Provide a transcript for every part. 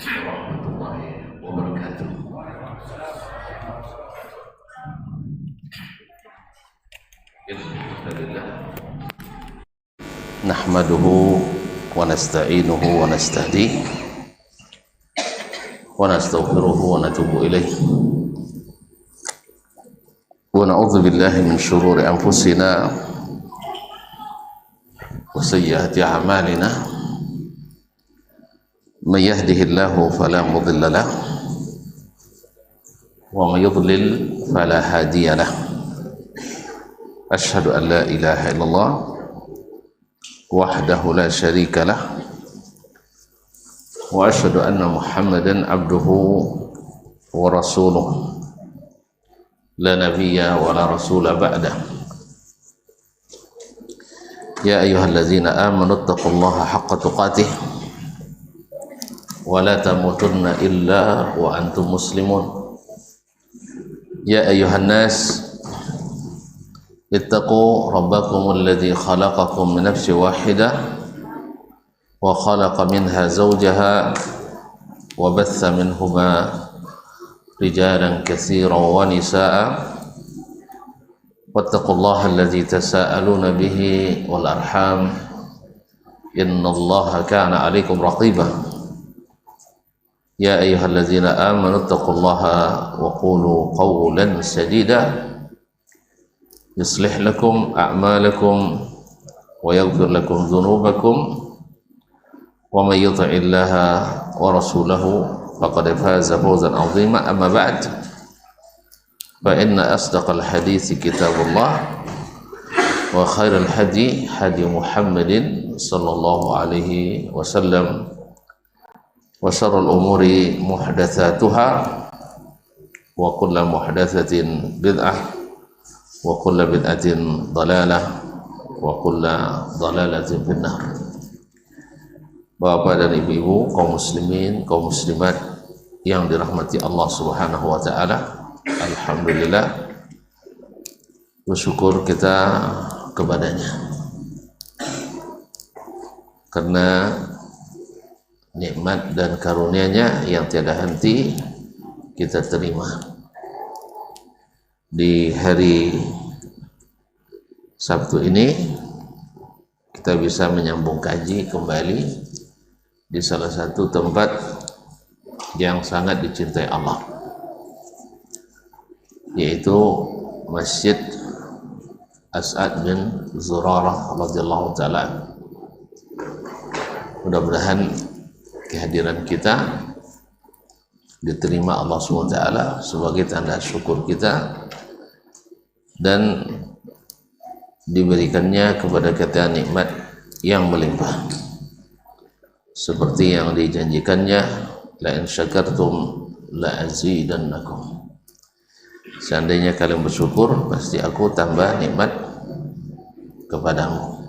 warahmatullahi wabarakatuh. Alhamdulillah. Nahmaduhu wa nasta'inuhu wa nastahdihi wa nastaghfiruhu wa natubu ilaih. Wa na'udzu billahi min syururi anfusina wa sayyiati a'malina. Man yahdihillahu fala mudilla lahu wa man yudlil fala hadiya lahu. Asyhadu an la ilaha illallah wahdahu la syarika lah wa asyhadu anna Muhammadan abduhu wa rasuluh la nabiyya wa la rasula ba'dah. Ya ayyuhallazina amanu taqullaha haqqa tuqatih wa la tamutunna illa wa antum muslimun. Ya ayyuhan nas ittaqu rabbakum alladhi khalaqakum min nafsin wahidah wa khalaqa minha zawjaha wa batha minhuma rijalan katsiran wa nisaa wattaqullaha alladhi tasaaluna bihi wal arham innallaha kana 'alaykum raqiba. Ya ayyuhallazina amanu taqullaha wa qulu qawlan sadida yuslih lakum a'malakum wa yaghfir lakum dhunubakum wa may yuti'illaha wa rasulahu faqad faza fawzan 'azima. Amma ba'd, fa inna asdaqal hadithi kitabullah wa khairal hadi hadi Muhammadin sallallahu alaihi wasallam wa syarrul umuri muhdatsatuha wa kullu muhdatsatin bid'ah wa kullu bid'atin dhalalah wa kullu dhalalatin finnar. Bapak dan ibu-ibu, kaum muslimin, kaum muslimat yang dirahmati Allah Subhanahu wa taala, alhamdulillah, bersyukur kita kepadanya karena nikmat dan karunia-Nya yang tiada henti kita terima. Di hari Sabtu ini kita bisa menyambung kaji kembali di salah satu tempat yang sangat dicintai Allah, yaitu Masjid As'ad bin Zurarah radhiyallahu ta'ala. Mudah-mudahan kehadiran kita diterima Allah SWT sebagai tanda syukur kita dan diberikannya kepada kita nikmat yang melimpah seperti yang dijanjikannya, la in syakartum la azidannakum. Seandainya kalian bersyukur, pasti aku tambah nikmat kepadamu.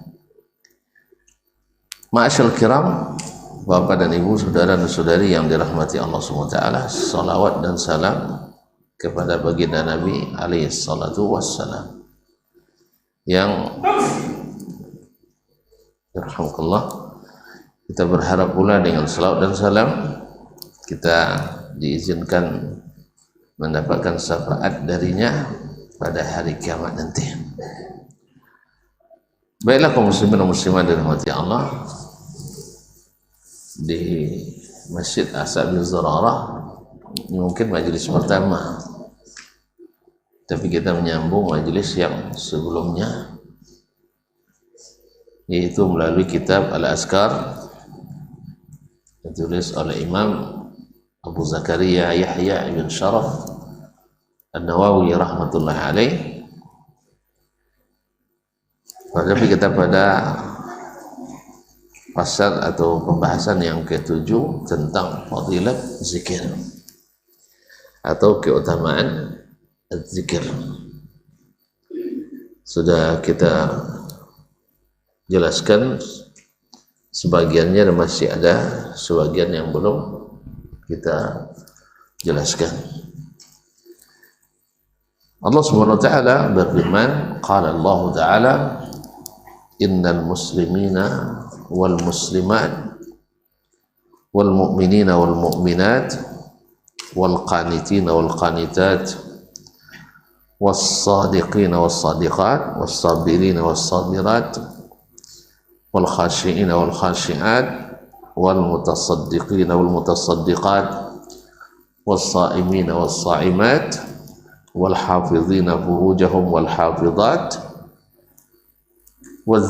Ma'asyal kiram, Bapak dan Ibu, saudara dan saudari yang dirahmati Allah SWT, salawat dan salam kepada baginda Nabi alaihi salatu wassalam yang yarhamukallah, kita berharap pula dengan salawat dan salam kita diizinkan mendapatkan syafaat darinya pada hari kiamat nanti. Baiklah kaum muslimin dan muslimat dirahmati Allah, di Masjid As'ad bin Zurarah mungkin majelis pertama, tapi kita menyambung majelis yang sebelumnya, yaitu melalui kitab Al-Azkar ditulis oleh Imam Abu Zakaria Yahya ibn Sharaf An-Nawawi rahmatullahi alaih. Tapi kita pada pasal atau pembahasan yang ke-7 tentang fadilat zikir atau keutamaan zikir. Sudah kita jelaskan sebagiannya dan masih ada sebagian yang belum kita jelaskan. Allah Subhanahu wa taala berfirman, qala Allah taala, innal muslimina wal muslimat wal mu'minina wal mu'minat wal qanitina wal qanitat was sadiqina was sadiqat was sabirina was sabirat wal khashi'ina wal khashi'at wal mutasaddiqina wal mutasaddiqat was sa'imina was sa'imat wal hafizina furujahum wal hafizat wal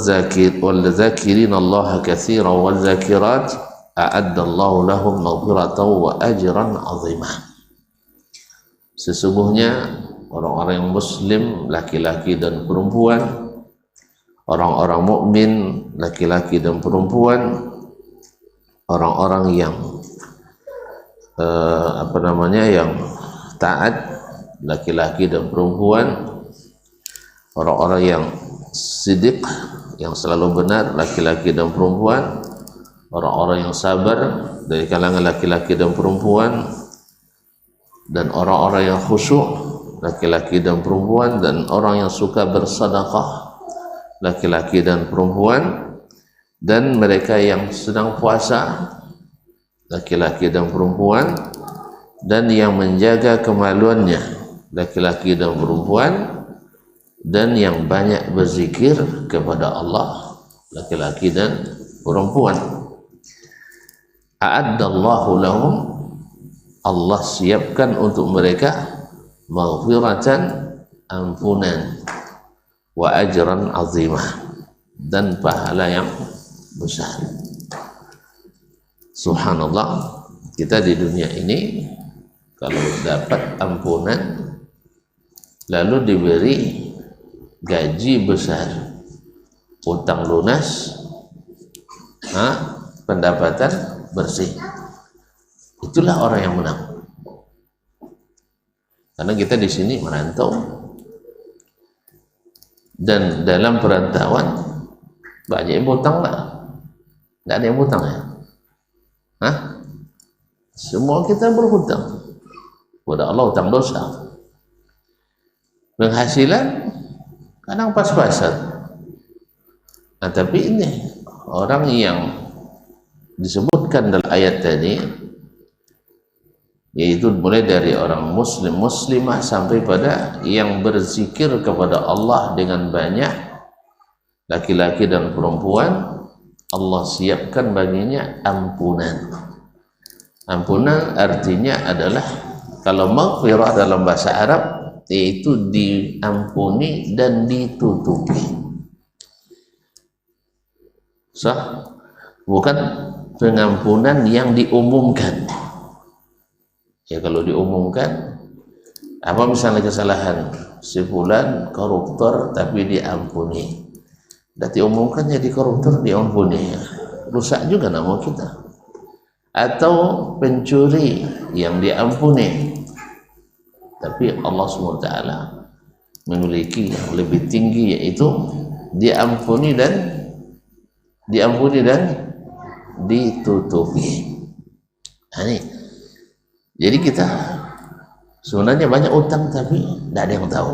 zakirina Allah katsiran wal zakirat a'addallahu lahum maghfiratan wa ajran 'azimah. Sesungguhnya orang-orang yang muslim laki-laki dan perempuan, orang-orang mukmin laki-laki dan perempuan, orang-orang yang yang taat laki-laki dan perempuan, orang-orang yang siddiq yang selalu benar laki-laki dan perempuan, orang-orang yang sabar dari kalangan laki-laki dan perempuan, dan orang-orang yang khusyuk laki-laki dan perempuan, dan orang yang suka bersedekah laki-laki dan perempuan, dan mereka yang sedang puasa laki-laki dan perempuan, dan yang menjaga kemaluannya laki-laki dan perempuan, dan yang banyak berzikir kepada Allah laki-laki dan perempuan. A'addallahu lahum, Allah siapkan untuk mereka maghfiratan, ampunan, wa ajran azimah, dan pahala yang besar. Subhanallah, kita di dunia ini kalau dapat ampunan lalu diberi gaji besar, utang lunas, pendapatan bersih, itulah orang yang menang. Karena kita di sini merantau, dan dalam perantauan banyak yang hutang lah, tidak ada yang hutang ya, semua kita berhutang kepada Allah, hutang dosa. Penghasilan kadang pas-pasan, tapi ini orang yang disebutkan dalam ayat tadi, yaitu mulai dari orang muslim muslimah sampai pada yang berzikir kepada Allah dengan banyak laki-laki dan perempuan, Allah siapkan baginya ampunan. Ampunan artinya adalah, kalau maghfirah dalam bahasa Arab yaitu diampuni dan ditutupi, bukan pengampunan yang diumumkan. Ya, kalau diumumkan, apa misalnya kesalahan si fulan koruptor tapi diampuni, dan diumumkan jadi koruptor diampuni, rusak juga nama kita. Atau pencuri yang diampuni, tapi Allah SWT memiliki yang lebih tinggi, yaitu diampuni dan ditutupi. Ini jadi kita sebenarnya banyak utang tapi tidak ada yang tahu.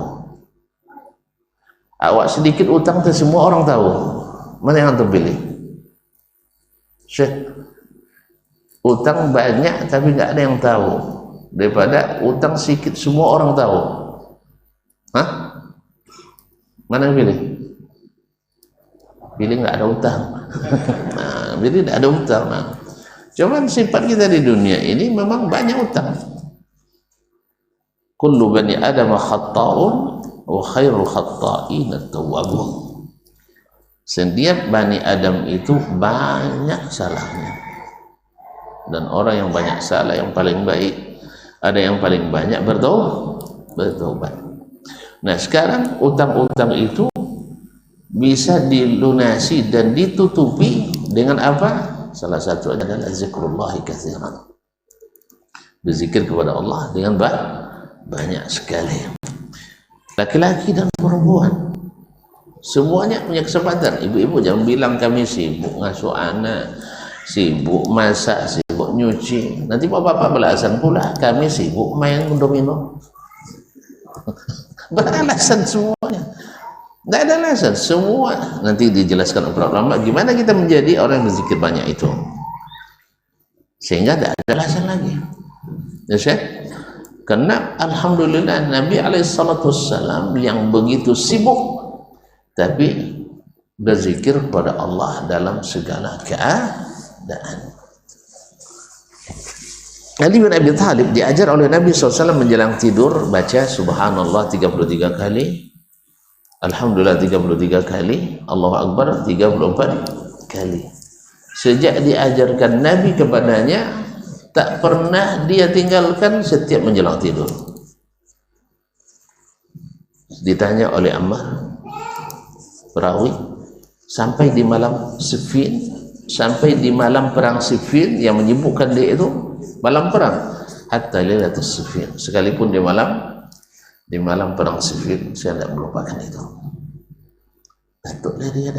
Awak sedikit utang itu semua orang tahu, mana yang terpilih? Syekh, utang banyak tapi tidak ada yang tahu, daripada utang sedikit semua orang tahu. Mana yang pilih? Pilih nggak ada utang. Jadi tidak ada utang. Cuman sifat kita di dunia ini memang banyak utang. Kullu bani Adam khatta'un wa khairul khatta'in at-tawwabun. Setiap bani Adam itu banyak salahnya, dan orang yang banyak salah yang paling baik, ada yang paling banyak bertobat. Nah, sekarang utang-utang itu bisa dilunasi dan ditutupi dengan apa? Salah satu adalah zikrullahi katsiran, berzikir kepada Allah dengan banyak sekali. Laki-laki dan perempuan semuanya punya kesempatan. Ibu-ibu jangan bilang kami sibuk ngasuh anak, sibuk masak, sibuk nyuci. Nanti bapak-bapak beralasan pula kami sibuk main domino. Beralasan semuanya. Tidak ada alasan, semua nanti dijelaskan oleh para ulama gimana kita menjadi orang yang berzikir banyak itu. sehingga tidak ada alasan lagi. Ya, Syekh? Karena alhamdulillah Nabi alaihissalam yang begitu sibuk tapi berzikir kepada Allah dalam segala keadaan. Ali bin Abi Thalib diajar oleh Nabi SAW menjelang tidur baca subhanallah 33 kali, alhamdulillah 33 kali, Allahu Akbar 34 kali. Sejak diajarkan Nabi kepadanya, tak pernah dia tinggalkan setiap menjelang tidur. Ditanya oleh Ammar perawi, sampai di malam Siffin, sampai di malam perang Siffin yang menyibukkan dia itu malam perang, hatta lailatul Siffin, sekalipun di malam perang Siffin saya tidak melupakan itu. Betul dia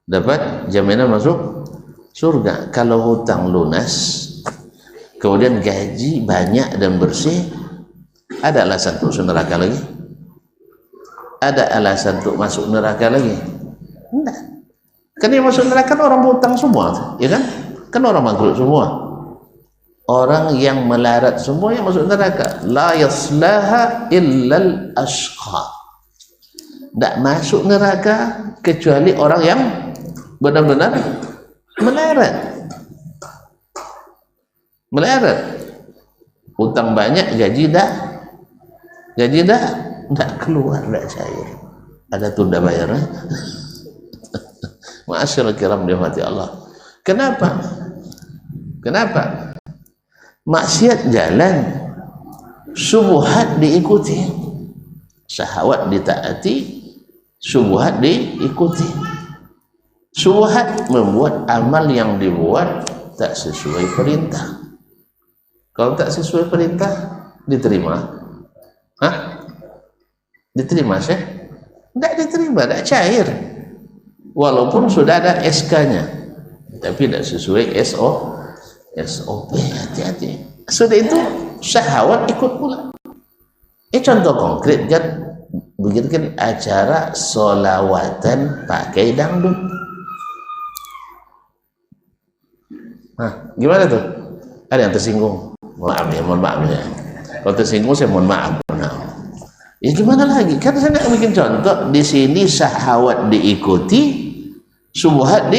dapat jaminan masuk surga. Kalau hutang lunas kemudian gaji banyak dan bersih, ada alasan untuk masuk neraka lagi? Ada alasan untuk masuk neraka lagi? Enggak. Kan yang masuk neraka kan orang berhutang semua, ya kan? Kan orang makhluk semua. Orang yang melarat semua yang masuk neraka. La yaslaha illal ashqa. Tak masuk neraka kecuali orang yang benar-benar melarat. Hutang banyak, gaji dah tak keluar, tak cair. Ada tunda bayar. Ma'asyiral kiram dirahmati Allah. Kenapa? Maksiat jalan, syubhat diikuti, syahwat ditaati, syubhat diikuti. Syubhat membuat amal yang dibuat tak sesuai perintah. Kalau tak sesuai perintah, diterima? Diterima, Syekh? Tidak diterima, tidak cair. Walaupun sudah ada SK-nya, tapi tidak sesuai SOP. Hati-hati. Sudah itu syahwat ikut pula. Ini contoh konkret kan, bikin acara solawatan pakai dangdut. Gimana tuh? Ada yang tersinggung? Mohon maaf ya. Kalau tersinggung saya mohon maaf. Ya gimana lagi? Kan saya nak bikin contoh di sini, syahwat diikuti, syubhat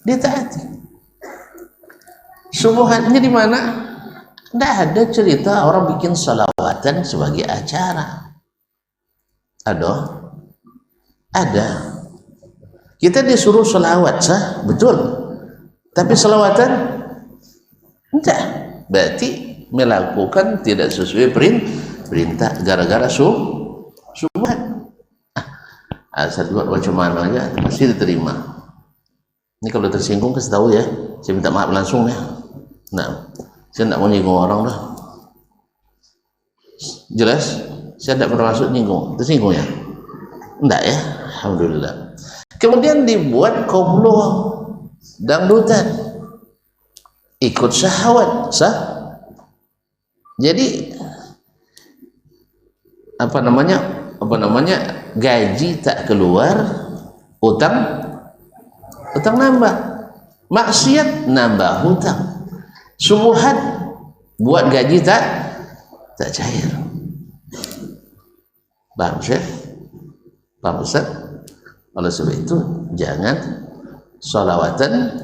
ditaati. Syubhatnya di mana? Tidak ada cerita orang bikin salawatan sebagai acara. Ada. Kita disuruh salawat, sah, betul. Tapi salawatan tidak. Berarti melakukan tidak sesuai perintah gara-gara syubhat. Saya buat macam mana aja pasti diterima. Ini kalau tersinggung kasih tahu ya. Saya minta maaf langsung ya. Nah, saya tidak mau nyinggung orang dah. Jelas? Saya tidak bermaksud nyinggung. Tersinggung ya? Enggak ya? Alhamdulillah. Kemudian dibuat koplo dangdutan, ikut syahwat, sah? Jadi apa namanya gaji tak keluar, utang nambah, maksiat nambah hutang, syubhat buat gaji tak cair. Paham Syekh? Paham Ustaz? Oleh sebab itu jangan sholawatan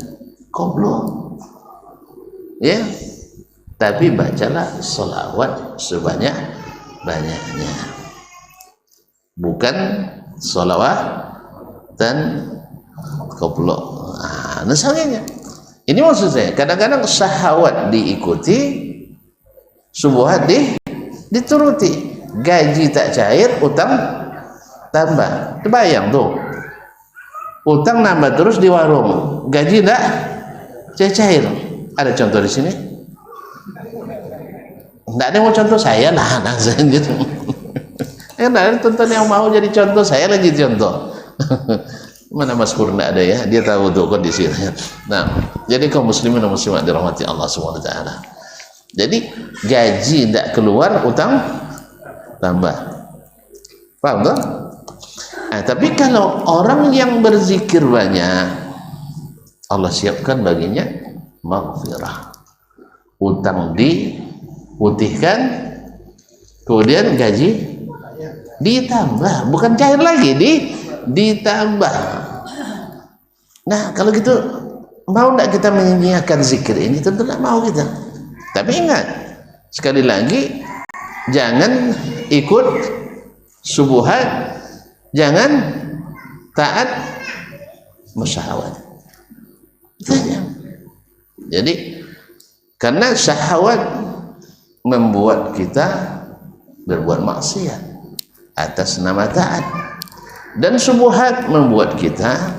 koplo ya, tapi bacalah sholawat sebanyak-banyaknya, bukan sholawatan koplo. Nah soalnya ini maksud saya, kadang-kadang syahwat diikuti, syubhat dituruti, gaji tak cair, utang tambah. Terbayang tuh, utang nambah terus di warung, gaji tak cair. Ada contoh di sini? Tidak ada yang mau contoh saya lah, langsung gitu. Tidak ada tonton yang mau jadi contoh saya lagi contoh. Mana Mas Pur tidak ada ya, dia tahu tuh kondisinya. Nah, jadi kaum muslimin dan muslimat dirahmati Allah SWT. Jadi gaji tidak keluar, utang tambah. Paham tak? Nah, tapi kalau orang yang berzikir banyak, Allah siapkan baginya maghfirah. Utang diputihkan, kemudian gaji ditambah, bukan cair lagi, ditambah. Nah, kalau gitu mau enggak kita menyanyiakan zikir ini? Tentu enggak mau kita. Tapi ingat, sekali lagi, jangan ikut subuhat, jangan taat syahwat. Jadi karena syahwat membuat kita berbuat maksiat atas nama taat, dan subuhat membuat kita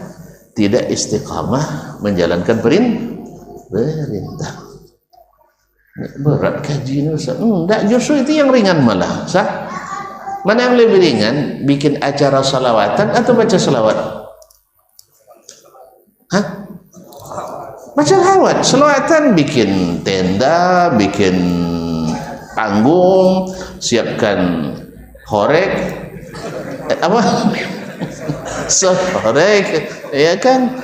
tidak istiqamah menjalankan perintah. Berat kaji ini Ustaz. Enggak, justru itu yang ringan malah. Sah? Mana yang lebih ringan? Bikin acara salawatan atau baca salawat? Hah? Baca salawat. Salawatan bikin tenda, bikin panggung, siapkan horek, horek, ya kan?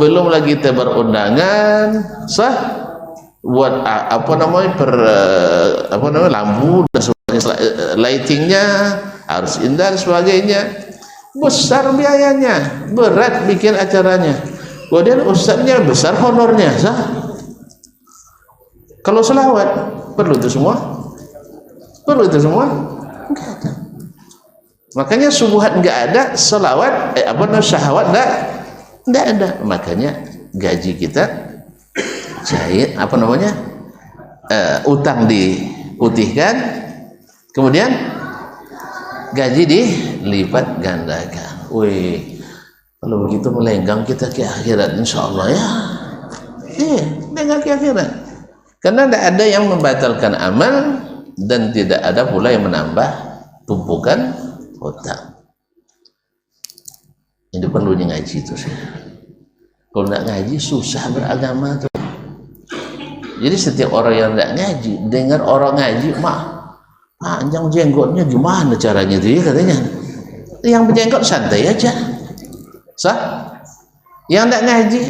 Belum lagi tebar undangan, sah? Buat lampu dan sebagainya, lightingnya harus indah dan sebagainya. Besar biayanya, berat bikin acaranya. Kemudian ustadznya besar honornya, sah? Kalau selawat perlu itu semua? Perlu itu semua? Enggak ada. Makanya subuhat enggak ada, selawat syahwat enggak ada. Makanya gaji kita cair, utang diputihkan, kemudian gaji dilipat gandakan. Wih, kalau begitu melenggang kita ke akhirat insyaallah ya. Melenggang ke akhirat. Karena tidak ada yang membatalkan amal dan tidak ada pula yang menambah tumpukan hutang. Ini perlunya ngaji itu sih. Kalau tidak ngaji susah beragama tuh. Jadi setiap orang yang tidak ngaji, dengar orang ngaji, panjang jenggotnya gimana caranya itu ya katanya. Yang berjenggot santai aja, sah. Yang tidak ngaji,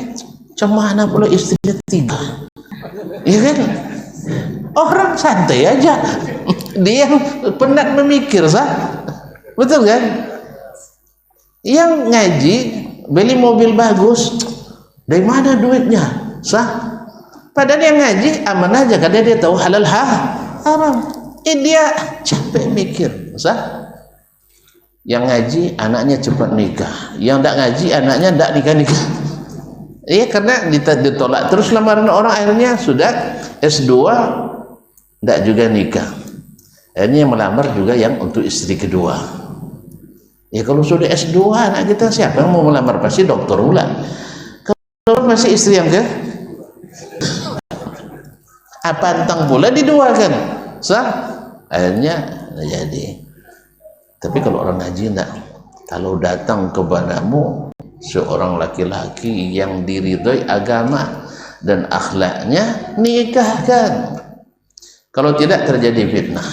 cemana pula istrinya 3, ya kan? Orang santai aja, dia penat memikir, sah. Betul kan? Yang ngaji beli mobil bagus, dari mana duitnya, sah? Padahal yang ngaji aman aja karena dia tahu halal haram. Dia capek mikir, sah? Yang ngaji anaknya cepat nikah, yang tidak ngaji anaknya tidak nikah. Iya, karena ditolak terus lamaran orang, akhirnya sudah S2 tidak juga nikah. Akhirnya yang melamar juga yang untuk istri kedua. Ya kalau sudah S2 anak kita, siapa yang mau melamar? Pasti dokter pula. Kalau masih istri yang ke apa entang pula diduakan, sah? Akhirnya jadi. Tapi kalau orang ngaji enggak, kalau datang kepadamu seorang laki-laki yang diridhoi agama dan akhlaknya, nikahkan. Kalau tidak terjadi fitnah,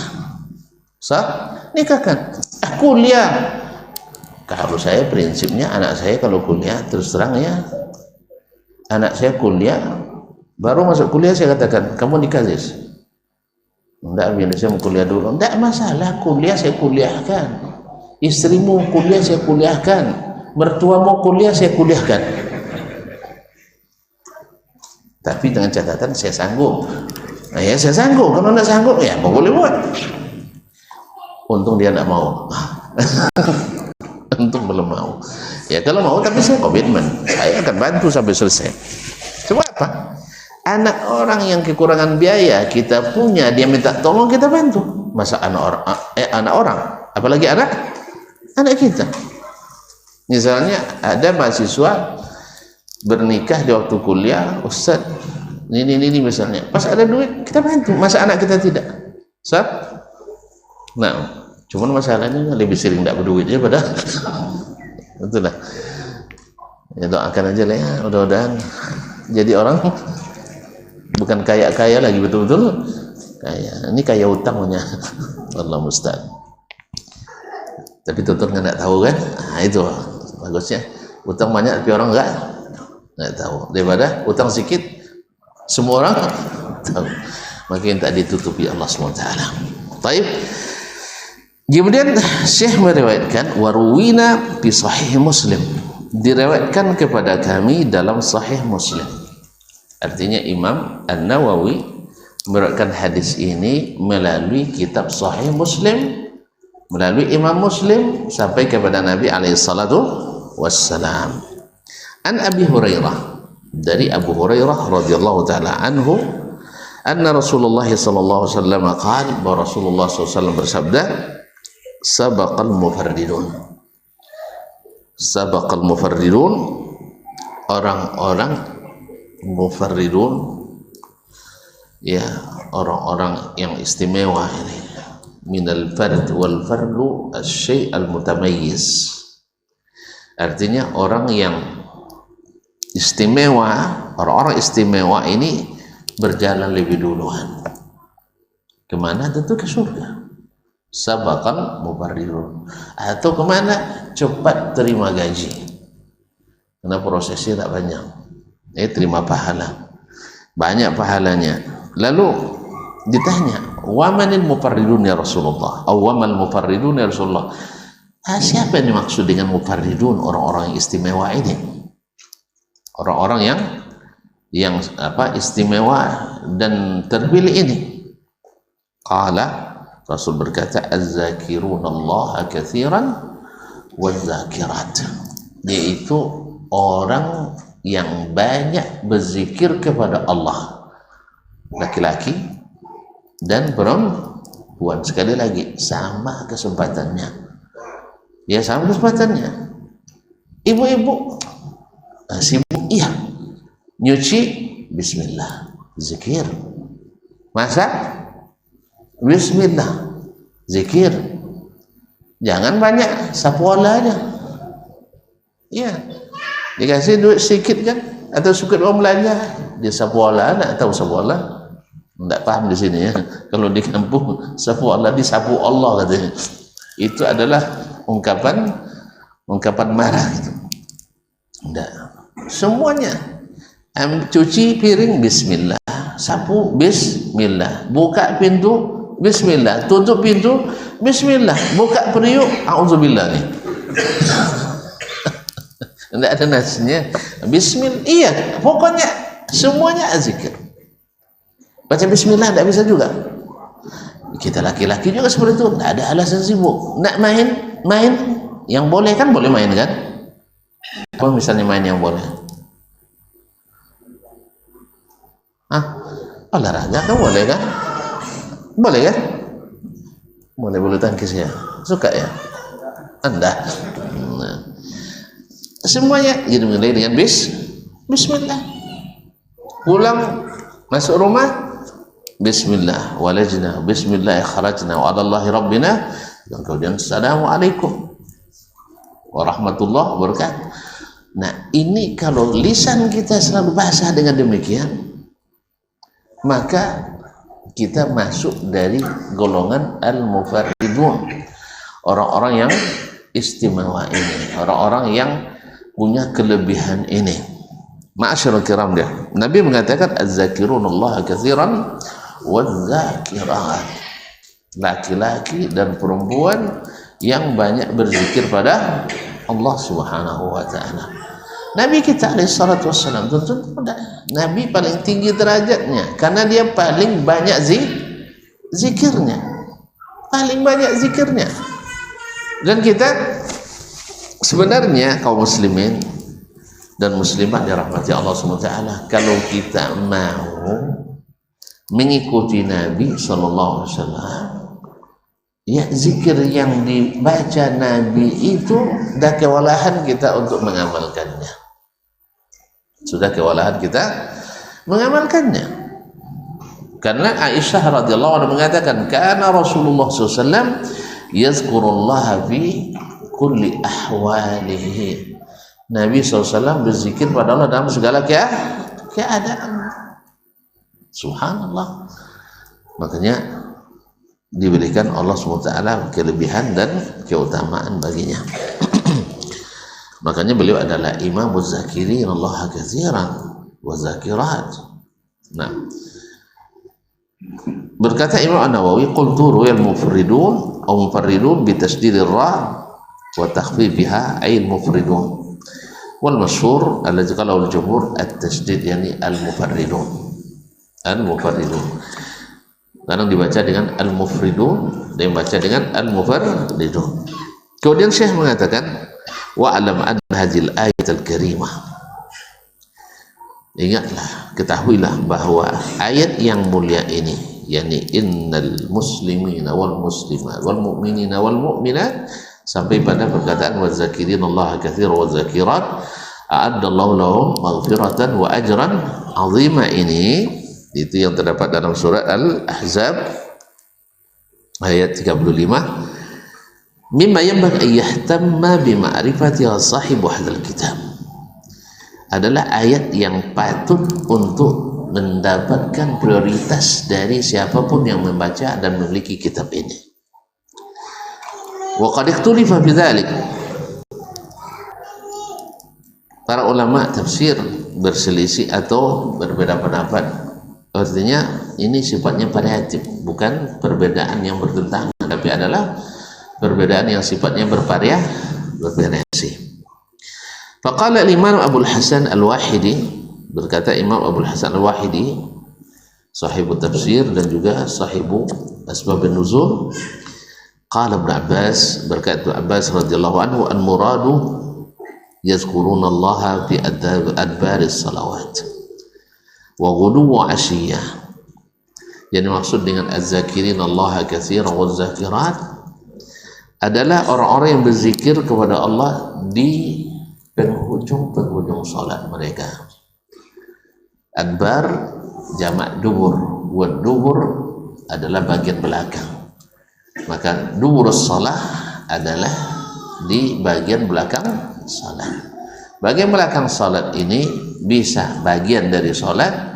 sah? Nikahkan. Kuliah. Kalau saya prinsipnya anak saya kalau kuliah, terus terang ya, anak saya kuliah, baru masuk kuliah saya katakan, kamu nikah Ziz? Enggak, biar saya mau kuliah dulu. Enggak masalah, kuliah saya kuliahkan. Istrimu kuliah saya kuliahkan. Mertuamu kuliah saya kuliahkan. Tapi dengan catatan saya sanggup. Nah ya saya sanggup, kalau enggak sanggup ya mau boleh buat. Untung dia enggak mau. Untung belum mau. Ya kalau mau, tapi saya komitmen. Saya akan bantu sampai selesai. Sebab apa? Anak orang yang kekurangan biaya kita punya, dia minta tolong kita bantu. Masa anak orang, apalagi anak kita. Misalnya ada mahasiswa bernikah di waktu kuliah, Ustaz, ini misalnya, pas ada duit kita bantu. Masa anak kita tidak? Ustaz? Nah, cuman masalahnya lebih sering tidak berduit ya padahal. Betul lah. Ya doakan aja lah ya, mudah-mudahan jadi orang bukan kaya lagi, betul-betul kaya. Ini kaya utangnya. Allah musta'an. Tapi tutur nggak tahu kan? Nah itu bagusnya. Utang banyak tapi orang nggak tahu. Daripada utang sedikit Semua orang tahu. Makin tak ditutupi Allah SWT. Baik. Kemudian Syekh meriwayatkan warwina fi sahih Muslim, diriwayatkan kepada kami dalam sahih Muslim. Artinya Imam An-Nawawi meriwayatkan hadis ini melalui kitab sahih Muslim, melalui Imam Muslim sampai kepada Nabi alaihi salatu wassalam. An Abi Hurairah, dari Abu Hurairah radhiyallahu taala anhu, anna Rasulullah sallallahu alaihi wasallam qala, bahwa Rasulullah sallallahu alaihi wasallam bersabda, sabaqal mufarridun. Sabaqal mufarridun, orang-orang mufarridun, ya, orang-orang yang istimewa ini. Minal fard wal fardu asy-syai' al-mutamayyiz. Artinya orang yang istimewa, orang-orang istimewa ini berjalan lebih duluan. Kemana? Tentu ke surga. Sabaqal mufarridun. Atau kemana? Cepat terima gaji. Karena prosesnya tak banyak. Terima pahala. Banyak pahalanya. Lalu ditanya, wa manil mufarridun ya Rasulullah? Wa mal mufarridun ya Rasulullah? Siapa yang dimaksud dengan mufarridun? Orang-orang yang istimewa ini. Orang-orang yang istimewa dan terpilih ini. Qala, Rasul berkata, az-zakirunallaha katsiran waz-zakirat, yaitu orang yang banyak berzikir kepada Allah, laki-laki dan perempuan. Sekali lagi, sama kesempatannya, ya, sama kesempatannya. Ibu-ibu sibuk, iya, nyuci, bismillah, zikir. Masak, bismillah, zikir. Jangan banyak, sapu Allah aja. Ya, dikasih duit sedikit kan, atau suka orang belanja, dia sapu Allah. Nak tahu sapu Allah? Tak paham di sini ya. Kalau di kampung sapu Allah, disapu Allah katanya. Itu adalah ungkapan marah gitu. Tidak, semuanya. Cuci piring, bismillah. Sapu, bismillah. Buka pintu, bismillah. Tutup pintu, bismillah. Buka periuk, a'udzubillah nih. Tidak ada nasinya. Bismillah. Iya, pokoknya semuanya zikir. Baca bismillah tidak bisa juga. Kita laki-laki juga seperti itu. Tidak ada alasan sibuk. Nak main. Yang boleh kan, boleh main kan? Apa misalnya main yang boleh? Olahraga kan boleh kan? Boleh kan? Boleh bulu tangkis ya? Suka ya? Anda? Semuanya jadi mulai dengan bismillah. Pulang masuk rumah, bismillah walajna, bismillah kharajna, wa 'alallahi rabbina, dan kemudian assalamualaikum warahmatullahi wabarakatuh. Nah, ini kalau lisan kita selalu basah dengan demikian, maka kita masuk dari golongan al-mufarridun, orang-orang yang istimewa ini, orang-orang yang punya kelebihan ini. Ma'asyiral kiram, dia Nabi mengatakan az-zakirunallaha katsiran waz-zakirat, laki-laki dan perempuan yang banyak berzikir pada Allah Subhanahu wa taala. Nabi kita alaihi salatu wassalam, tentu Nabi paling tinggi derajatnya karena dia paling banyak zikirnya. Paling banyak zikirnya. Dan kita sebenarnya kaum muslimin dan muslimat dirahmati Allah SWT, kalau kita mau mengikuti Nabi SAW, ya, zikir yang dibaca Nabi itu dah kewalahan kita untuk mengamalkannya. Sudah kewalahan kita mengamalkannya. Karena Aisyah radhiyallahu anha mengatakan, kana Rasulullah SAW yazkurullaha fi kulli ahwalihi. Nabi SAW berzikir pada Allah dalam segala keadaan. Subhanallah. Makanya diberikan Allah SWT kelebihan dan keutamaan baginya. Makanya beliau adalah imamuz zakirin Allah katsiran wa zakirat. Nah, berkata Imam An-Nawawi, qultu ruwal mufridun aw mufarridun bi tasdidil ra wa takhfifiha ay mufridun wal masyhur alladhi qala al jumhur at-tasdid yani al-mufarridun. Kadang dibaca dengan al-mufridun dan dibaca dengan al-mufarridun. Kemudian Syekh mengatakan wa'lam anna hadhil ayat al-karimah, ingatlah, ketahuilah bahwa ayat yang mulia ini, yakni innal muslimina wal muslimat wal mu'minina wal mu'minat, sampai pada perkataan wazakirin Allah katsira wa zakirat a'addallahu lahum maghfiratan wa ajran azima, ini itu yang terdapat dalam surat Al-Ahzab ayat 35. Mimma yanbaghi an yahtamma bi ma'rifati sahib hadzal kitab, adalah ayat yang patut untuk mendapatkan prioritas dari siapapun yang membaca dan memiliki kitab ini. Wa qad ikhtulifa bidzalik, para ulama tafsir berselisih atau berbeda pendapat. Artinya ini sifatnya variatif, bukan perbedaan yang bertentangan, tapi adalah perbedaan yang sifatnya bervariasi. Faqala al-Imam Abu Hasan Al-Wahidi, berkata Imam Abu Hasan Al-Wahidi, sahibu tafsir dan juga sahibu asbab an-nuzul, qala Ibn Abbas, berkata Ibn Abbas radhiyallahu anhu, al-muradu yazkuruna Allah fi adbaris salawat wa ghudu wa asyiyah. Yang dimaksud dengan az-zakirin Allah katsiran wa zakirat adalah orang-orang yang berzikir kepada Allah di penghujung salat mereka. Adbar jamak dubur, buat dubur adalah bagian belakang, maka duburus salah adalah di bagian belakang salat. Bagian belakang salat ini bisa bagian dari salat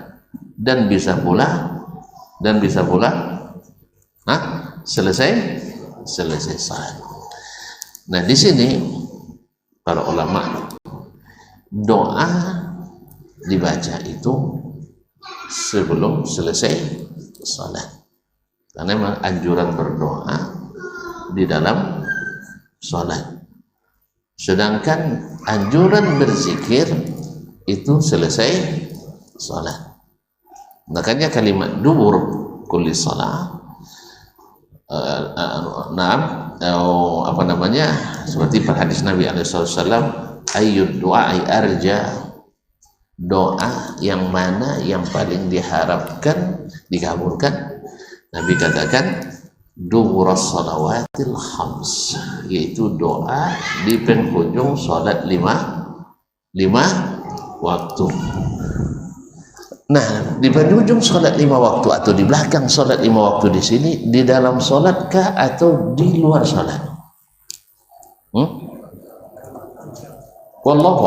dan bisa pula selesai salat. Nah, di sini para ulama, doa dibaca itu sebelum selesai salat, karena memang anjuran berdoa di dalam salat, sedangkan anjuran berzikir itu selesai salat. Makanya kalimat dubur kulli salat seperti hadis Nabi SAW, ayyud du'ai arja, doa yang mana yang paling diharapkan dikabulkan, Nabi katakan duburas salawatil khams, yaitu doa di penghujung salat lima waktu. Nah, di penghujung salat 5 waktu atau di belakang salat 5 waktu di sini, di dalam salat kah atau di luar salat? Wallahu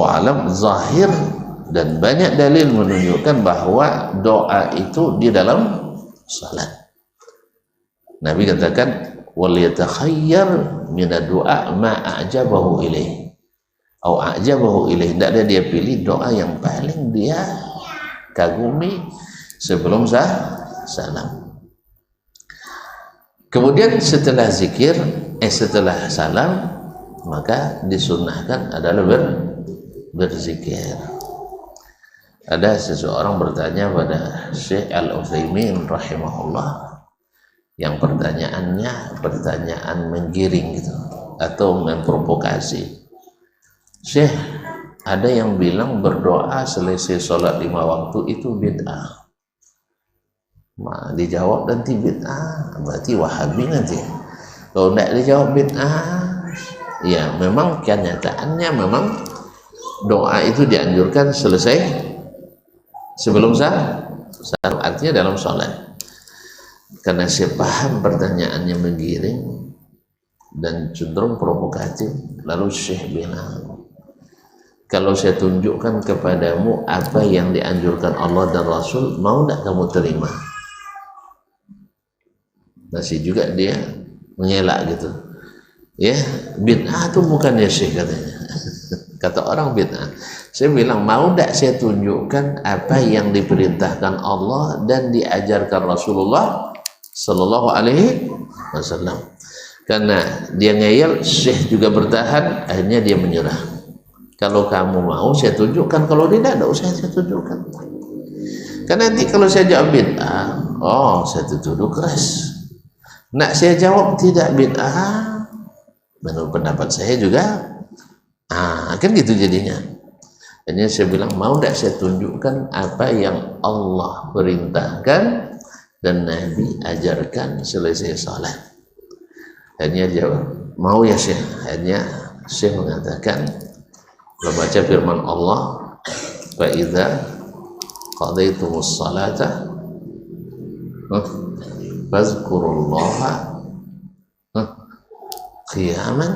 alam, zahir dan banyak dalil menunjukkan bahwa doa itu di dalam salat. Nabi katakan wal yatakhayyar min ad-du'a ma a'jabahu ilaih atau a'jabahu ilaih, tidak ada dia pilih doa yang paling dia kagumi sebelum salam. Kemudian setelah zikir, setelah salam, maka disunnahkan adalah berzikir. Ada seseorang bertanya pada Syekh Al-Utsaimin rahimahullah, yang pertanyaannya pertanyaan menggiring gitu atau memprovokasi. Syekh, ada yang bilang berdoa selesai sholat 5 waktu itu bid'ah. Dijawab nanti bid'ah, berarti Wahabi nanti. Kalau tidak dijawab bid'ah, ya memang kenyataannya memang doa itu dianjurkan selesai sebelum salam, artinya dalam sholat. Karena saya paham pertanyaannya menggiring dan cenderung provokatif, lalu Syekh bilang, kalau saya tunjukkan kepadamu apa yang dianjurkan Allah dan Rasul, mau tidak kamu terima? Masih juga dia mengelak gitu. Ya, bid'ah itu bukan ya Syekh katanya. Kata orang bid'ah. Saya bilang, mau tidak saya tunjukkan apa yang diperintahkan Allah dan diajarkan Rasulullah Sallallahu Alaihi Wasallam. Karena dia ngeyel, Syekh juga bertahan, akhirnya dia menyerah. Kalau kamu mau saya tunjukkan, kalau tidak usah saya tunjukkan. Karena nanti kalau saya jawab bid'ah, saya tuduh keras. Nak saya jawab tidak bid'ah, menurut pendapat saya juga, kan gitu jadinya. Jadi saya bilang, mau tidak saya tunjukkan apa yang Allah perintahkan dan Nabi ajarkan selesai salat. Hanya jawab, mau ya Syekh. Hanya Syekh mengatakan, kalau baca firman Allah, fa idza qadaitumus salata fazkurullaha qiyaman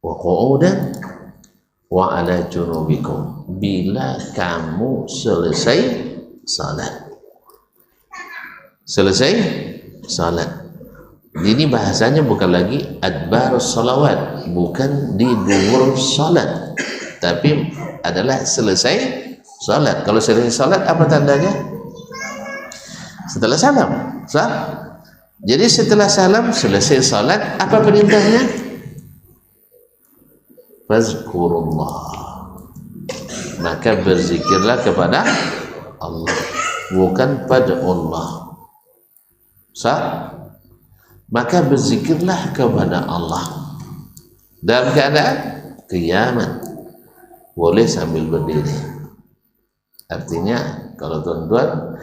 wa qu'udan wa ala junubikum. Bila kamu selesai salat, ini bahasanya bukan lagi adbarus salawat, bukan di dubur salat, tapi adalah selesai salat. Kalau selesai salat apa tandanya? Setelah salam, sah? Jadi setelah salam selesai salat, apa perintahnya? Fazkurullah, maka berzikirlah kepada Allah, bukan pada Allah, sah? Maka berzikirlah kepada Allah dalam keadaan qiyaman, boleh sambil berdiri. Artinya kalau tuan-tuan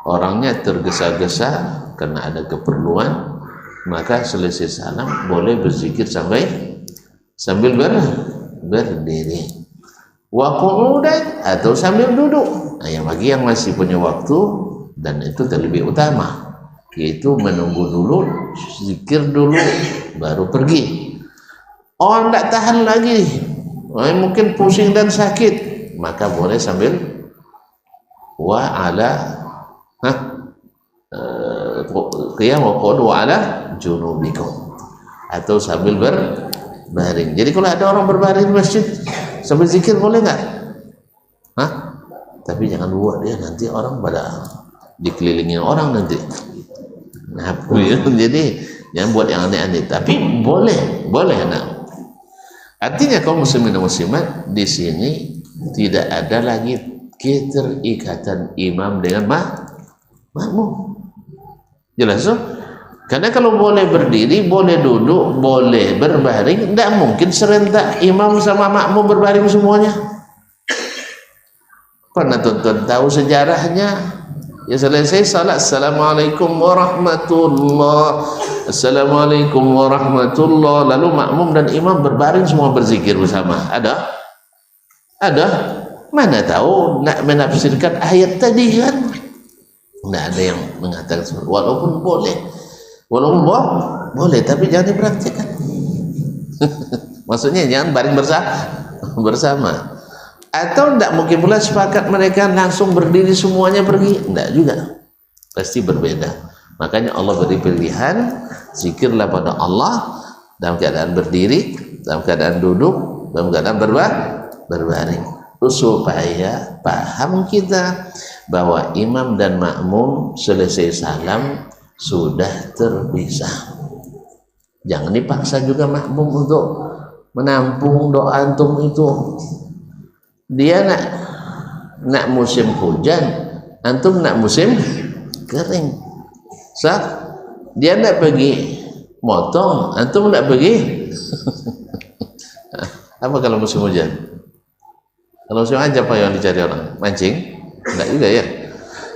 orangnya tergesa-gesa karena ada keperluan, maka selesai salam boleh berzikir sambil berdiri. Wa qu'udan, atau sambil duduk. Yang bagi yang masih punya waktu, dan itu terlebih utama, yaitu menunggu dulu, zikir dulu, baru pergi. Orang tidak tahan lagi, mungkin pusing dan sakit, maka boleh sambil wa ala qiyam wa qud wa ala junubikum, atau sambil berbaring. Jadi kalau ada orang berbaring di masjid sambil zikir boleh nggak? Tapi jangan buat dia, nanti orang pada dikelilingi orang nanti. Nah, jadi jangan buat yang aneh-aneh, tapi boleh. Nah, artinya kaum muslimin dan muslimat, di sini tidak ada lagi keterikatan imam dengan makmum. Jelas so? Karena kalau boleh berdiri, boleh duduk, boleh berbaring, tidak mungkin serentak imam sama makmum berbaring semuanya. Pernah tuan-tuan tahu sejarahnya? Ya selesai salat, assalamualaikum warahmatullahi, assalamualaikum warahmatullahi, lalu makmum dan imam berbaring semua berzikir bersama. Ada? Mana tahu nak menafsirkan ayat tadi kan? Tidak ada yang mengatakan walaupun boleh, tapi jangan dipraktikkan. Maksudnya jangan baring bersama. Atau tidak mungkin pula sepakat mereka langsung berdiri semuanya pergi, tidak juga, pasti berbeda. Makanya Allah beri pilihan, zikirlah pada Allah dalam keadaan berdiri, dalam keadaan duduk, dalam keadaan berbaring, supaya paham kita bahwa imam dan makmum selesai salam sudah terpisah. Jangan dipaksa juga makmum untuk menampung doa antum itu. Dia nak musim hujan, antum nak musim kering. Sah? Dia nak pergi motong, antum nak pergi apa kalau musim hujan? Kalau musim hujan apa yang dicari orang? Mancing? Enggak juga ya.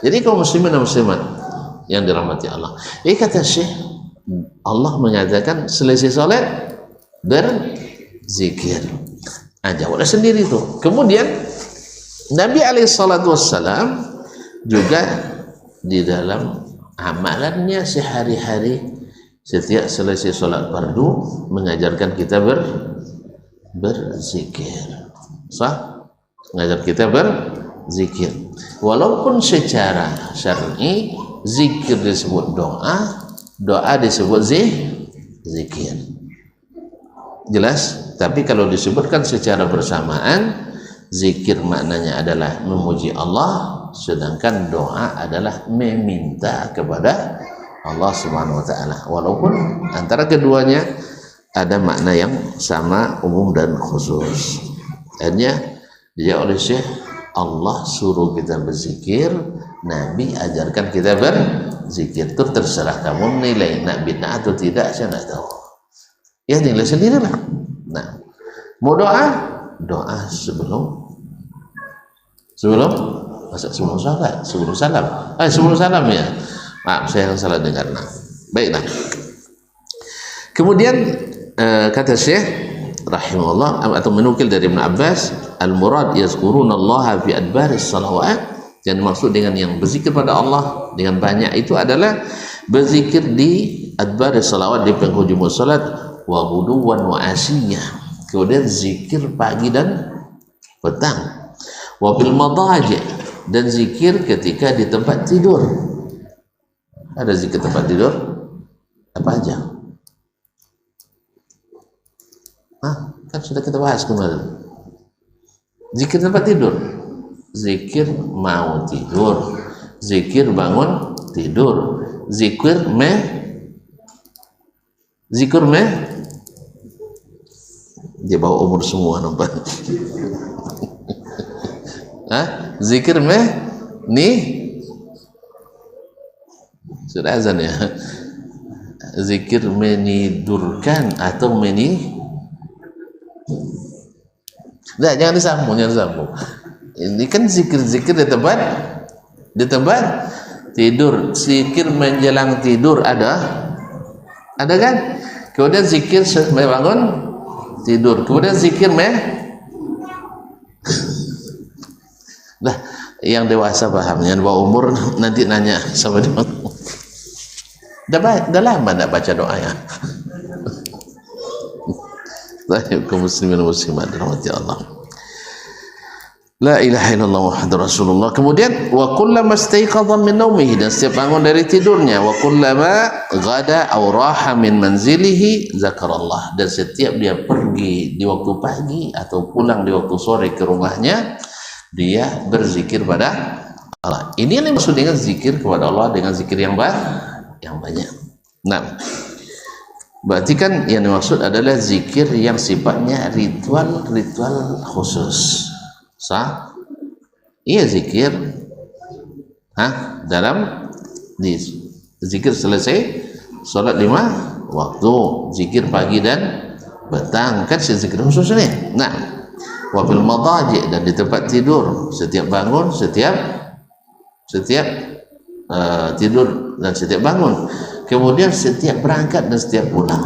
Jadi kaum muslimin dan muslimat yang dirahmati Allah, kata Syekh, Allah mengatakan selesai salat berzikir. Jawablah sendiri tuh. Kemudian Nabi alaihissalam juga di dalam amalannya sehari-hari, setiap selesai sholat fardu mengajarkan kita berzikir. Sah? Mengajar kita berzikir. Walaupun secara syar'i zikir disebut doa disebut zikir. Jelas? Tapi kalau disebutkan secara bersamaan, zikir maknanya adalah memuji Allah, sedangkan doa adalah meminta kepada Allah Subhanahu wa taala. Walaupun antara keduanya ada makna yang sama, umum dan khusus. Akhirnya dia oleh Syekh, Allah suruh kita berzikir, Nabi ajarkan kita berzikir. Itu terserah kamu nilai nak bid'ah atau tidak, saya tidak tahu. Ya nilai sendirilah. Nah, mau doa sebelum masa sebelum salat, sebelum salam ya. Maaf, saya yang salah dengar. Nah, baiklah. Kemudian kata Syekh rahimahullah atau menukil dari Ibn Abbas, al-murad yazkurunallaha fi adbaris salawat, yang maksud dengan yang berzikir pada Allah dengan banyak itu adalah berzikir di adbaris salawat, di penghujung salat, wa ghuduwan wa asiyah, kemudian zikir pagi dan petang, wa bil madaji, dan zikir ketika di tempat tidur. Ada zikir tempat tidur apa aja? Kan sudah kita bahas kemarin. Zikir tempat tidur, zikir mau tidur, zikir bangun tidur, zikir dia bawa umur semua nampak. Zikir sudah azan ya. Zikir menidurkan atau jangan disambung. Ini kan zikir di tempat tidur. Zikir menjelang tidur ada kan? Kemudian zikir bangun tidur, kemudian zikir lah, yang dewasa paham, yang bawa umur nanti nanya sama dia. Dah lama nak baca doa ya. Kaum muslimin dan muslimat rahmati Allah. La ilaha illallah Muhammadur Rasulullah. Kemudian wa kullama istayqadha min naumihi, dan setiap bangun dari tidurnya, wa kullama ghada aw raha min manzilihi zakarallah, dan setiap dia pergi di waktu pagi atau pulang di waktu sore ke rumahnya, dia berzikir pada Allah. Ini yang dimaksud dengan zikir kepada Allah, dengan zikir yang banyak. Nah, berarti kan yang dimaksud adalah zikir yang sifatnya ritual khusus. Iya zikir dalam zikir selesai sholat 5 waktu, zikir pagi dan petang, kan zikir khusus ini. Nah, wabil madaji, dan di tempat tidur, setiap bangun, setiap tidur dan setiap bangun, kemudian setiap berangkat dan setiap pulang.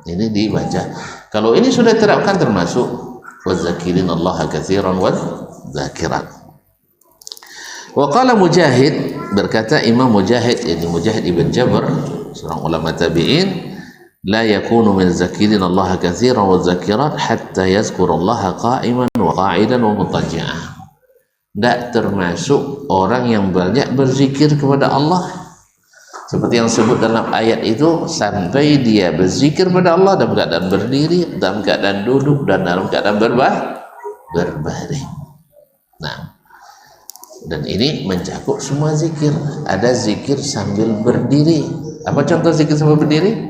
Ini dibaca. Kalau ini sudah diterapkan termasuk wazakirin Allah katsiran wadzakirat. Wa qala Mujahid, berkata Imam Mujahid, ini Mujahid ibn Jabr, seorang ulama tabi'in, la yakunu min zakirin Allah katsiran wadzakirat hatta yazkurallaha qa'iman wa qa'idan wa mutajji'an. Tidak termasuk orang yang banyak berzikir kepada Allah seperti yang disebut dalam ayat itu, sampai dia berzikir pada Allah dalam keadaan berdiri, dalam keadaan duduk, dan dalam keadaan berbaring. Nah, dan ini mencakup semua zikir. Ada zikir sambil berdiri. Apa contoh zikir sambil berdiri?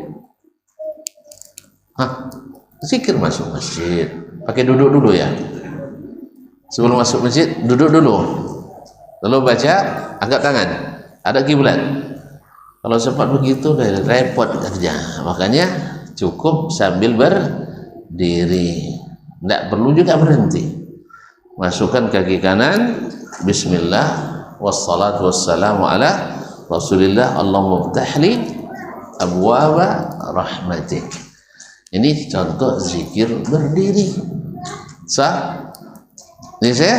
Zikir masuk masjid, pakai duduk dulu ya. Sebelum masuk masjid, duduk dulu, lalu baca, angkat tangan, ada kiblat. Kalau sempat begitu repot kerja, makanya cukup sambil berdiri, tidak perlu juga berhenti. Masukkan kaki kanan, bismillah, wassalatu wassalamu ala rasulillah, Allahumma ftahli abwaba rahmatik. Ini contoh zikir berdiri. Sah? Ini saya?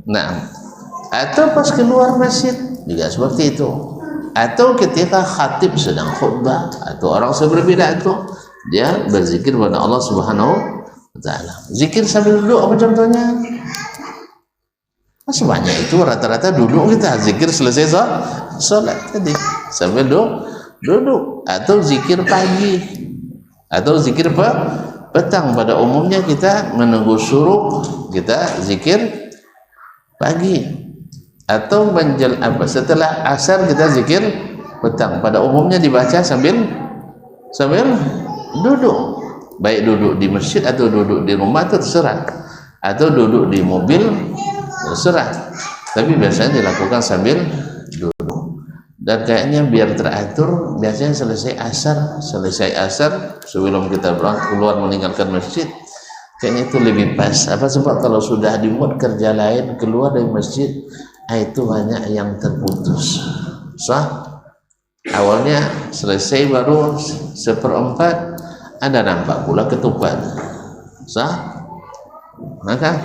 Nah, atau pas keluar masjid juga seperti itu. Atau ketika khatib sedang khutbah atau orang berbeda itu, dia berzikir kepada Allah Subhanahu wa taala. Zikir sambil duduk apa contohnya? Sebanyak itu rata-rata duduk kita zikir selesai salat tadi sambil duduk. Atau zikir pagi atau zikir petang pada umumnya kita menunggu syuruk, kita zikir pagi, atau setelah asar kita zikir petang. Pada umumnya dibaca sambil duduk, baik duduk di masjid atau duduk di rumah itu terserah, atau duduk di mobil terserah, tapi biasanya dilakukan sambil duduk. Dan kayaknya biar teratur, biasanya selesai asar sebelum kita keluar meninggalkan masjid, kayaknya itu lebih pas. Sebab kalau sudah dibuat kerja lain keluar dari masjid, itu banyak yang terputus. Awalnya selesai baru 1/4, ada nampak pula ketupat, maka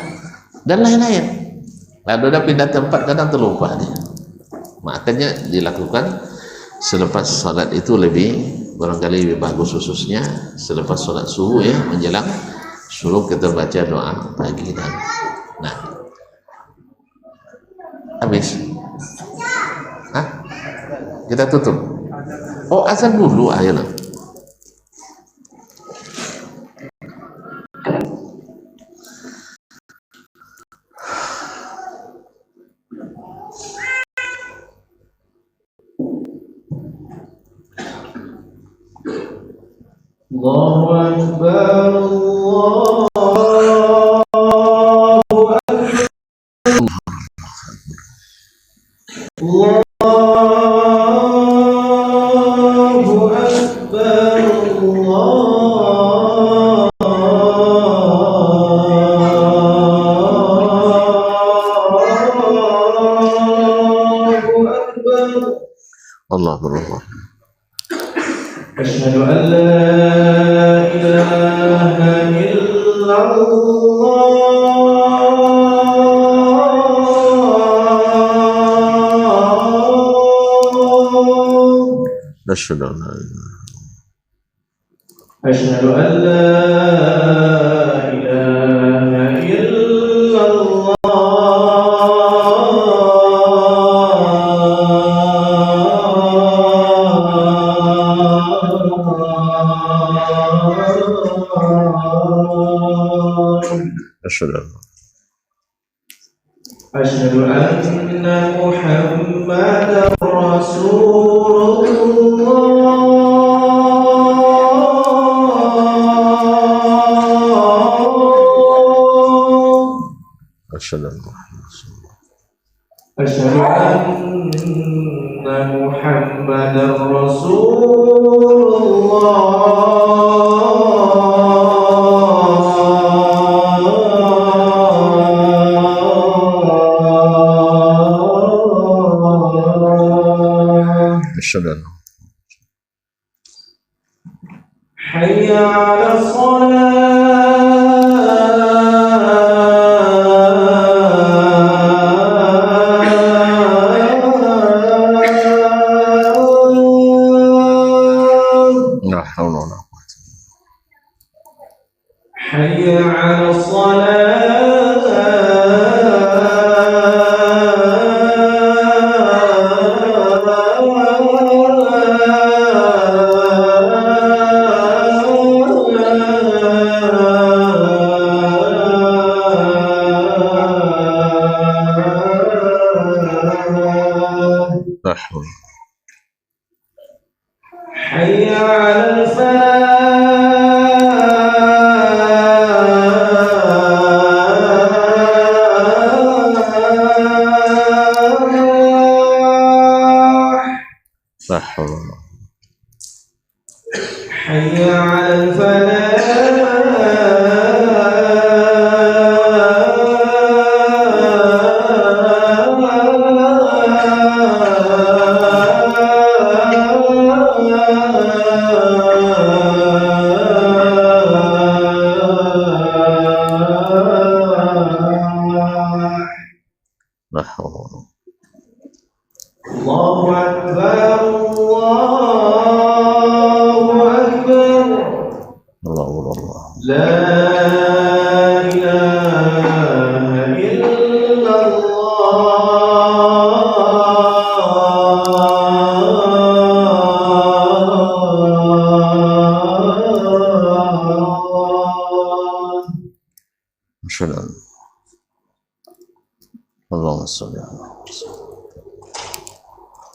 dan lain-lain. Lalu udah pindah tempat, kadang terlupa dia. Makanya dilakukan selepas salat itu barangkali lebih bagus, khususnya selepas salat subuh ya, menjelang suruh kita baca doa pagi. Dan habis kita tutup. Azan dulu, ayolah. Allahu Akbar, Allah berAllah. Asyhadu an la ilaha illallah. Asyhadu an la ilaha illallah. Asyhadu anna Muhammadar Rasulullah. Asyhadu anna Muhammadar Rasulullah. Asyhadu. Hayya 'alas shalah. Hayya 'alas Hayya 'alal falah. Hayya 'alal Allahu Akbar, Allahu Akbar. Allahu Allah. La ilaha illallah.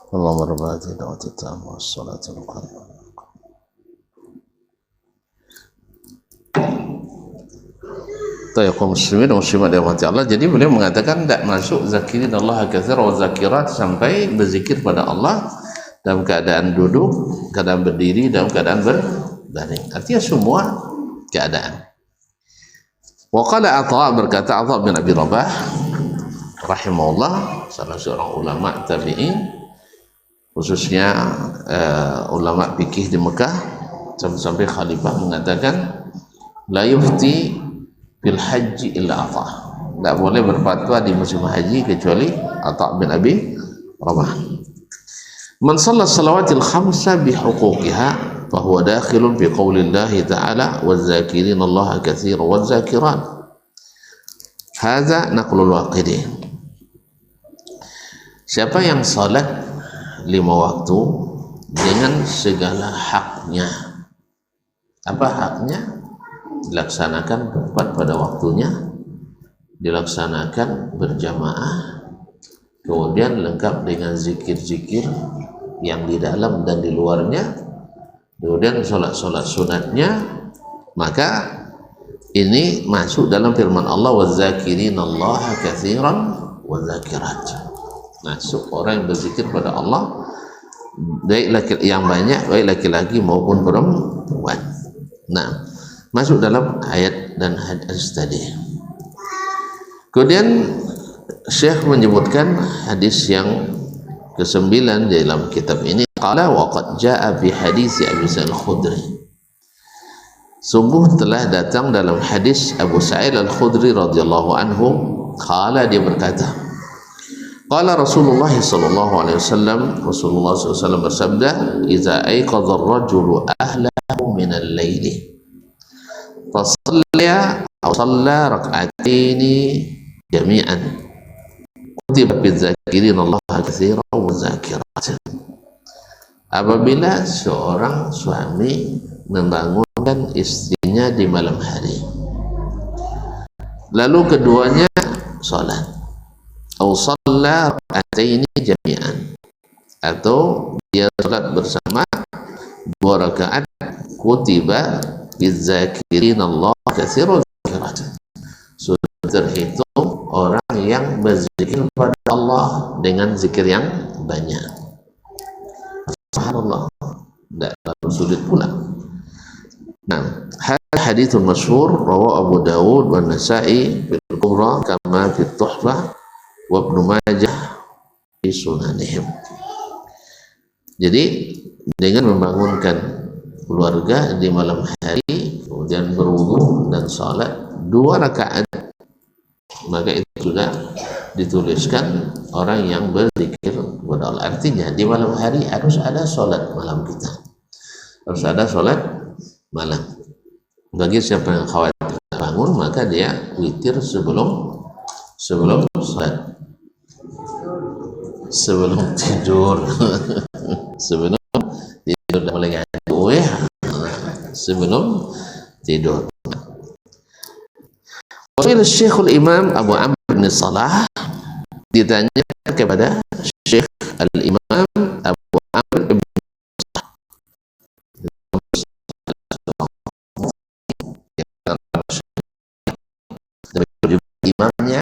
Allahumma rabbana atina wa tatammu as-salatul qiyamah. Ya kaum muslimin dan muslimat dirahmati Allah. Jadi beliau mengatakan tidak masuk zakirin Allah katsira wa zakirat sampai berzikir pada Allah dalam keadaan duduk, keadaan berdiri, dalam keadaan berbaring. Artinya semua keadaan. Wa qala Atha, berkata Atha bin Abi Rabah rahimahullah, salah seorang ulama tabi'in, khususnya ulama fikih di Mekah, sampai khalifah mengatakan la yufti bil haji illa Atha, tidak boleh berfatwa di musim haji kecuali Atha bin Abi Rabah. Man shalla salawatil khamsa bihuquqiha fahuwa dakhilun fi qaulillahi ta'ala waz-zakirin Allah katsiran waz-zakirat. Hadza naqlul waqidi. Siapa yang salat 5 waktu dengan segala haknya. Apa haknya? Dilaksanakan tepat pada waktunya, dilaksanakan berjamaah, kemudian lengkap dengan zikir-zikir yang di dalam dan di luarnya, kemudian sholat-sholat sunatnya, maka ini masuk dalam firman Allah waz-zakirin Allah katsiran waz-zakirat. Masuk orang yang berzikir pada Allah, baik laki yang banyak, baik laki-laki maupun perempuan. Nah, masuk dalam ayat dan hadis tadi. Kemudian Syekh menyebutkan hadis yang ke-9 di dalam kitab ini. Qala wa qad jaa bi hadis Abi Sa'id Al-Khudri. Sungguh telah datang dalam hadis Abu Sa'id Al-Khudri radhiyallahu anhu. Qala, dia berkata, qala Rasulullah sallallahu alaihi wasallam, Rasulullah sallallahu alaihi wasallam bersabda, "Idza ayqadha ar-rajulu ahlahu min al-laili fasalla atau shalla rak'ataini jami'an kutiba bizakirin Allah katsiran wa zakirat." Apabila seorang suami membangunkan istrinya di malam hari, lalu keduanya salat, atau shalla rak'ataini jami'an, atau dia salat bersama 2 rakaat, kutiba bizakirin Allah katsiran zakirat, sudah terhitung orang yang berzikir pada Allah dengan zikir yang banyak. Subhanallah, tidak terlalu sulit pula. Nah, hadithun masyhur rawahu Abu Dawud wa Nasa'i fil Kubra kama fi Tuhfah wa Ibnu Majah fi sunanihim. Jadi dengan membangunkan keluarga di malam hari, kemudian berwudu dan salat 2 rakaat, maka itu sudah dituliskan orang yang berzikir kepada Allah. Artinya di malam hari harus ada salat malam kita, harus ada salat malam. Bagi siapa yang khawatir bangun, maka dia witir sebelum salat, sebelum tidur. Sebelum tidur dah mulai ngantuk ya, sebelum tidur. Qala Syekhul Imam Abu Amr bin Salah, ditanya kepada Syekh Al-Imam Abu Amr bin Salah, imamnya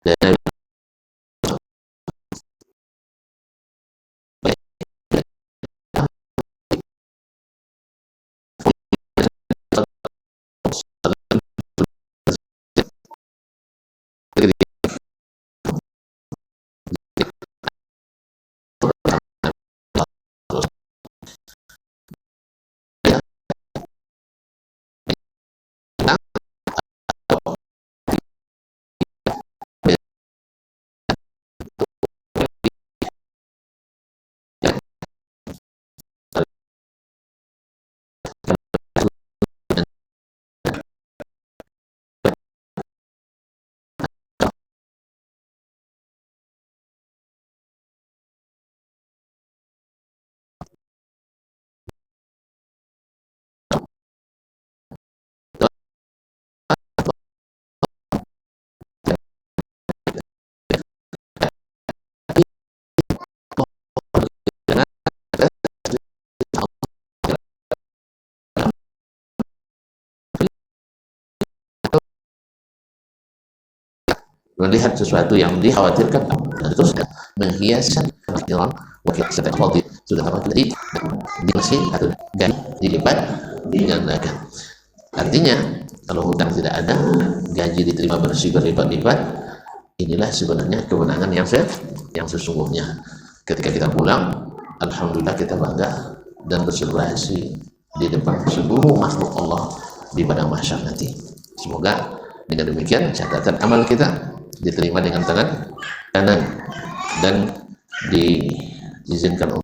dan melihat sesuatu yang dikhawatirkan dan terus menghiaskan pikiran wakil setelah waktu sudah lama tadi dimasih atau dan dilipat digandakan. Artinya kalau hutang tidak ada, gaji diterima bersih berlipat-lipat, inilah sebenarnya kemenangan yang sesungguhnya. Ketika kita pulang, alhamdulillah kita bangga dan berselebrasi di depan seluruh makhluk Allah di padang mahsyar nanti. Semoga dengan demikian catatan amal kita diterima dengan tangan kanan dan diizinkan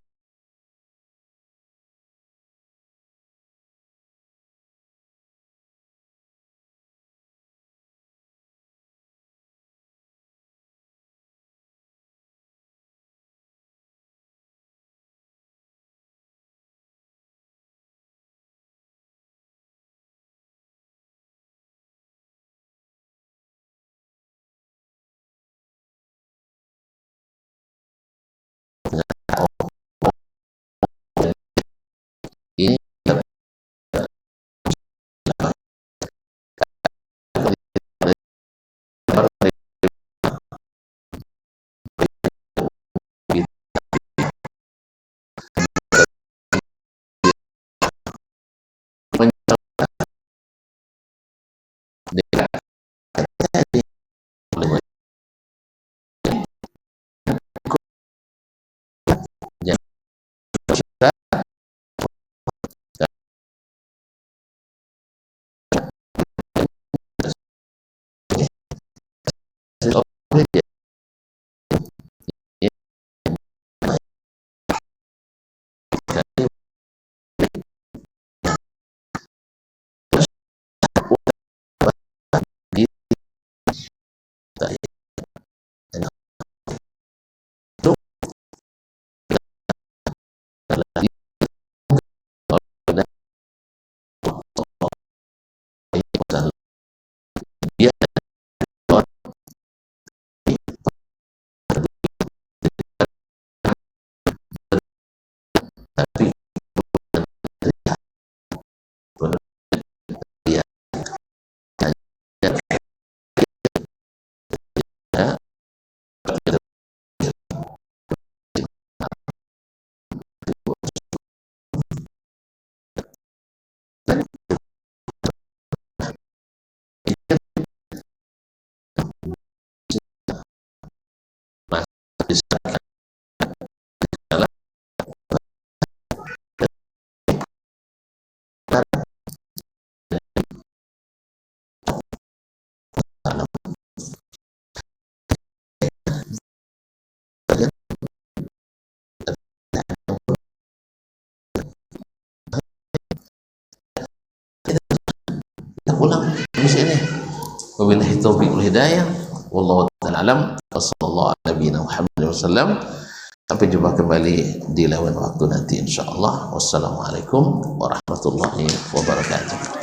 ini kita pulang di sini. Wabillahi taufiq wal hidayah. Wallahu ta'ala alam. Wassallallahu ala nabiyina Muhammad wasallam. Sampai jumpa kembali di lain waktu nanti insyaallah. Wassalamualaikum warahmatullahi wabarakatuh.